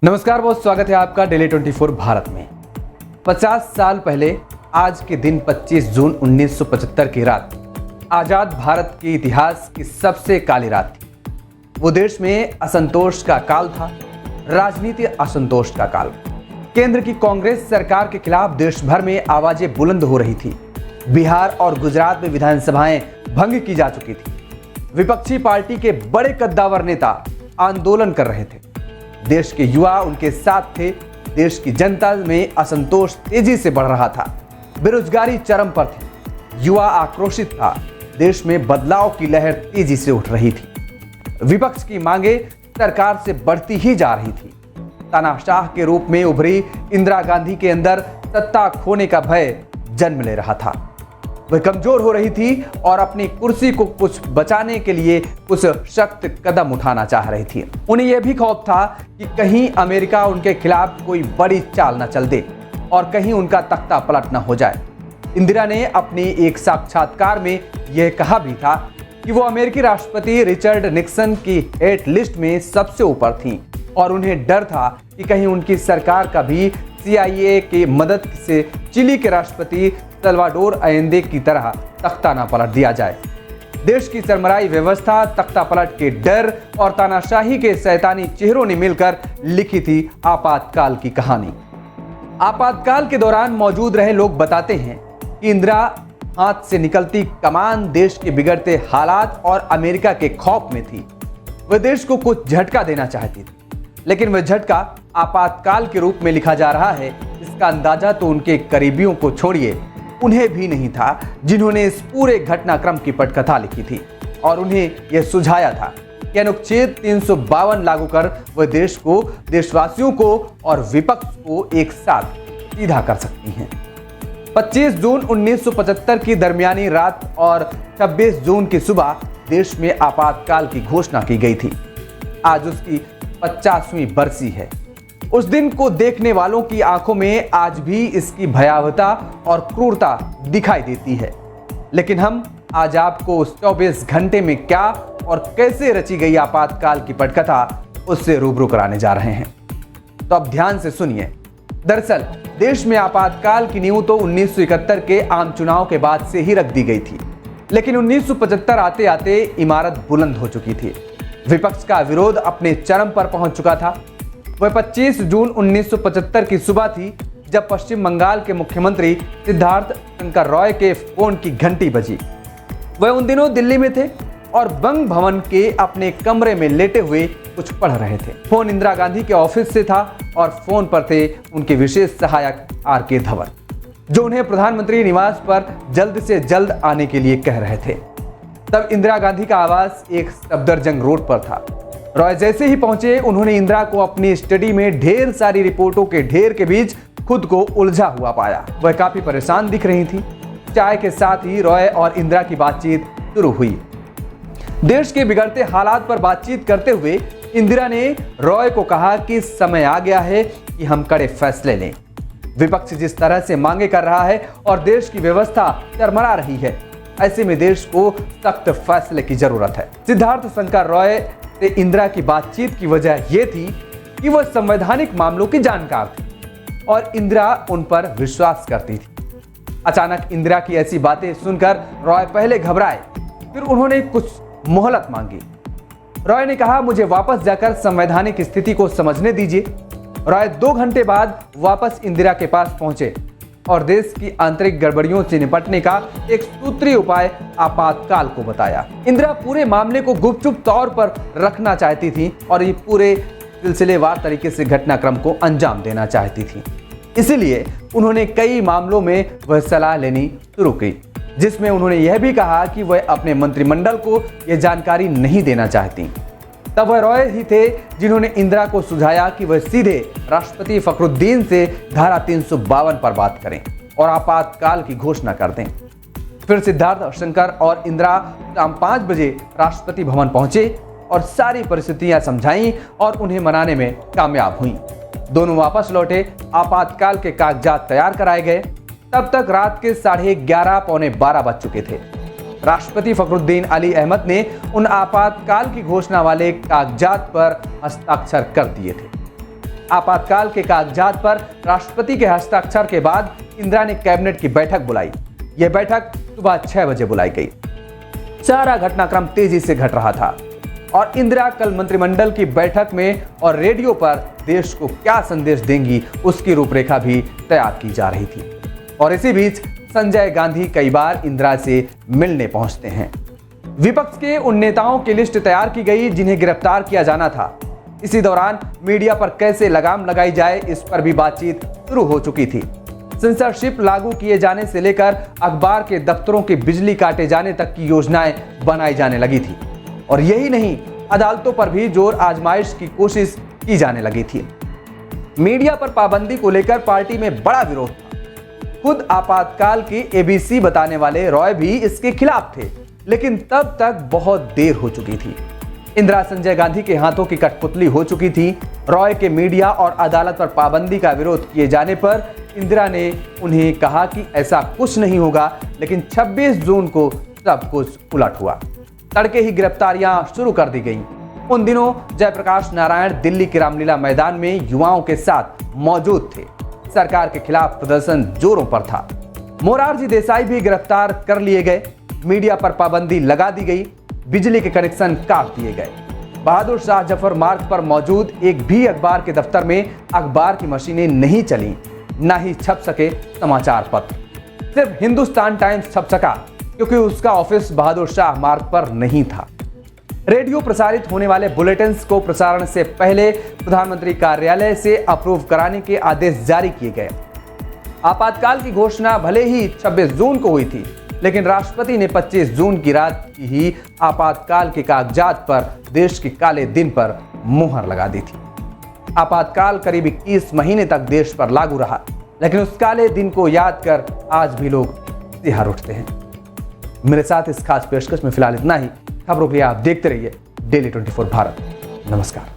नमस्कार, बहुत स्वागत है आपका डेली 24 भारत में। 50 साल पहले आज के दिन 25 जून 1975 की रात आजाद भारत के इतिहास की सबसे काली रात थी। वो देश में असंतोष का काल था, राजनीति असंतोष का काल। केंद्र की कांग्रेस सरकार के खिलाफ देश भर में आवाजें बुलंद हो रही थी। बिहार और गुजरात में विधानसभाएं भंग की जा चुकी थी। विपक्षी पार्टी के बड़े कद्दावर नेता आंदोलन कर रहे थे। देश के युवा उनके साथ थे। देश की जनता में असंतोष तेजी से बढ़ रहा था। बेरोजगारी चरम पर थी। युवा आक्रोशित था। देश में बदलाव की लहर तेजी से उठ रही थी। विपक्ष की मांगे सरकार से बढ़ती ही जा रही थी। तानाशाह के रूप में उभरी इंदिरा गांधी के अंदर सत्ता खोने का भय जन्म ले रहा था। वह कमजोर हो रही थी और अपनी कुर्सी को कुछ बचाने के लिए कुछ सख्त कदम उठाना चाह रही थी। उन्हें यह भी खौफ था कि कहीं अमेरिका उनके खिलाफ कोई बड़ी चाल न चल दे और कहीं उनका तख्ता पलट न हो जाए। इंदिरा ने अपने एक साक्षात्कार में यह कहा भी था कि वो अमेरिकी राष्ट्रपति रिचर्ड निक्सन की हेट लिस्ट में सबसे ऊपर थीं और उन्हें डर था कि कहीं उनकी सरकार का भी CIA की मदद से चिली के राष्ट्रपति सल्वाडोर अयेंदे की तरह तख्ता न पलट दिया जाए। देश की सरमराई व्यवस्था, तख्ता पलट के डर और तानाशाही के शैतानी चेहरों ने मिलकर लिखी थी आपातकाल की कहानी। आपातकाल के दौरान मौजूद रहे लोग बताते हैं कि इंदिरा हाथ से निकलती कमान देश के बिगड़ते हालात और अमेरिका के खौफ में थी। वह देश को कुछ झटका देना चाहती थी, लेकिन वह झटका आपातकाल के रूप में लिखा जा रहा है, इसका अंदाजा तो उनके करीबियों को छोड़िए उन्हें भी नहीं था, जिन्होंने इस पूरे घटनाक्रम की पटकथा लिखी थी और उन्हें यह सुझाया था कि अनुच्छेद 352 लागू कर वह देश को, देशवासियों को और विपक्ष को एक साथ सीधा कर सकती हैं। 25 जून 1975 की दरमियानी रात और 26 जून की सुबह देश में आपातकाल की घोषणा की गई थी। आज उसकी 50वीं बरसी है। उस दिन को देखने वालों की आंखों में आज भी इसकी भयावहता और क्रूरता दिखाई देती है। लेकिन हम आज आपको उस 24 घंटे में क्या और कैसे रची गई आपातकाल की पटकथा उससे रूबरू कराने जा रहे हैं। तो अब ध्यान से सुनिए। दरअसल देश में आपातकाल की नींव तो 1971 के आम चुनाव के बाद से ही रख दी गई थी, लेकिन 1975 आते आते इमारत बुलंद हो चुकी थी। विपक्ष का विरोध अपने चरम पर पहुंच चुका था। वह 25 जून 1975 की सुबह थी जब पश्चिम बंगाल के मुख्यमंत्री सिद्धार्थ शंकर रॉय के फोन की घंटी बजी। वह उन दिनों दिल्ली में थे और बंग भवन के अपने कमरे में लेटे हुए कुछ पढ़ रहे थे। फोन इंदिरा गांधी के ऑफिस से था और फोन पर थे उनके विशेष सहायक RK धवन, जो उन्हें प्रधानमंत्री निवास पर जल्द से जल्द आने के लिए कह रहे थे। तब इंदिरा गांधी का आवास एक सफदरजंग रोड पर था। रॉय जैसे ही पहुंचे, उन्होंने इंदिरा को अपनी स्टडी में ढेर सारी रिपोर्टों के ढेर के बीच खुद को उलझा हुआ पाया। वह काफी परेशान दिख रही थी। चाय के साथ ही रॉय और इंदिरा की बातचीत शुरू हुई। देश के बिगड़ते हालात पर बातचीत करते हुए इंदिरा ने रॉय को कहा कि समय आ गया है कि हम कड़े फैसले लें। विपक्ष जिस तरह से मांगे कर रहा है और देश की व्यवस्था चरमरा रही है, ऐसे में देश को सख्त फैसले की जरूरत है। सिद्धार्थ शंकर रॉय से इंदिरा की बातचीत की वजह यह थी कि वह संवैधानिक मामलों की जानकार थी और इंदिरा उन पर विश्वास करती थी। अचानक इंदिरा की ऐसी बातें सुनकर रॉय पहले घबराए, फिर उन्होंने कुछ मोहलत मांगी। रॉय ने कहा, मुझे वापस जाकर संवैधानिक स्थिति को समझने दीजिए। रॉय 2 घंटे बाद वापस इंदिरा के पास पहुंचे और देश की आंतरिक गड़बड़ियों से निपटने का एक सूत्रीय उपाय आपातकाल को बताया। इंदिरा पूरे मामले को गुपचुप तौर पर रखना चाहती थी और ये पूरे सिलसिलेवार तरीके से घटनाक्रम को अंजाम देना चाहती थी। इसीलिए उन्होंने कई मामलों में वह सलाह लेनी शुरू की, जिसमें उन्होंने यह भी कहा कि वह अपने मंत्रिमंडल को यह जानकारी नहीं देना चाहती। तब वह रॉय ही थे जिन्होंने इंदिरा को सुझाया कि वह सीधे राष्ट्रपति फखरुद्दीन से धारा 352 पर बात करें और आपातकाल की घोषणा कर दें। फिर सिद्धार्थ शंकर और इंदिरा शाम 5 बजे राष्ट्रपति भवन पहुंचे और सारी परिस्थितियां समझाईं और उन्हें मनाने में कामयाब हुई। दोनों वापस लौटे। आपातकाल के कागजात तैयार कराए गए। तब तक रात के 11:30 पौने 12 बज चुके थे। राष्ट्रपति फखरुद्दीन अली अहमद ने उन आपातकाल की घोषणा वाले कागजात पर हस्ताक्षर कर दिए थे। आपातकाल के कागजात पर राष्ट्रपति के हस्ताक्षर के बाद इंदिरा ने कैबिनेट की बैठक बुलाई। यह बैठक सुबह 6 बजे बुलाई गई। सारा घटनाक्रम तेजी से घट रहा था और इंदिरा कल मंत्रिमंडल की बैठक में और रेडियो पर देश को क्या संदेश देंगी उसकी रूपरेखा भी तैयार की जा रही थी। और इसी बीच संजय गांधी कई बार इंदिरा से मिलने पहुंचते हैं। विपक्ष के उन नेताओं की लिस्ट तैयार की गई जिन्हें गिरफ्तार किया जाना था। इसी दौरान मीडिया पर कैसे लगाम लगाई जाए इस पर भी बातचीत शुरू हो चुकी थी। सेंसरशिप लागू किए जाने से लेकर अखबार के दफ्तरों की बिजली काटे जाने तक की योजनाएं बनाई जाने लगी थी। और यही नहीं, अदालतों पर भी जोर आजमाइश की कोशिश की जाने लगी थी। मीडिया पर पाबंदी को लेकर पार्टी में बड़ा विरोध था। खुद आपातकाल की एबीसी बताने वाले रॉय भी इसके खिलाफ थे, लेकिन तब तक बहुत देर हो चुकी थी। इंदिरा संजय गांधी के हाथों की कठपुतली हो चुकी थी। रॉय के मीडिया और अदालत पर पाबंदी का विरोध किए जाने पर इंदिरा ने उन्हें कहा कि ऐसा कुछ नहीं होगा, लेकिन 26 जून को सब कुछ उलट हुआ। तड़के ही गिरफ्तारियां शुरू कर दी गईं। उन दिनों जयप्रकाश नारायण दिल्ली के रामलीला मैदान में युवाओं के साथ मौजूद थे। सरकार के खिलाफ प्रदर्शन जोरों पर था। मोरारजी देसाई भी गिरफ्तार कर लिए गए। मीडिया पर पाबंदी लगा दी गई। बिजली के कनेक्शन काट दिए गए। बहादुर शाह जफर मार्ग पर मौजूद एक भी अखबार के दफ्तर में अखबार की मशीनें नहीं चली, ना ही छप सके समाचार पत्र। सिर्फ हिंदुस्तान टाइम्स छप सका क्योंकि उसका ऑफिस बहादुर शाह मार्ग पर नहीं था। रेडियो प्रसारित होने वाले बुलेटिन्स को प्रसारण से पहले प्रधानमंत्री कार्यालय से अप्रूव कराने के आदेश जारी किए गए। आपातकाल की घोषणा भले ही 26 जून को हुई थी, लेकिन राष्ट्रपति ने 25 जून की रात की ही आपातकाल के कागजात पर देश के काले दिन पर मुहर लगा दी थी। आपातकाल करीब 21 महीने तक देश पर लागू रहा, लेकिन उस काले दिन को याद कर आज भी लोग सिहर उठते हैं। मेरे साथ इस खास पेशकश में फिलहाल इतना ही। खबरों के लिए आप देखते रहिए डेली 24 भारत। नमस्कार।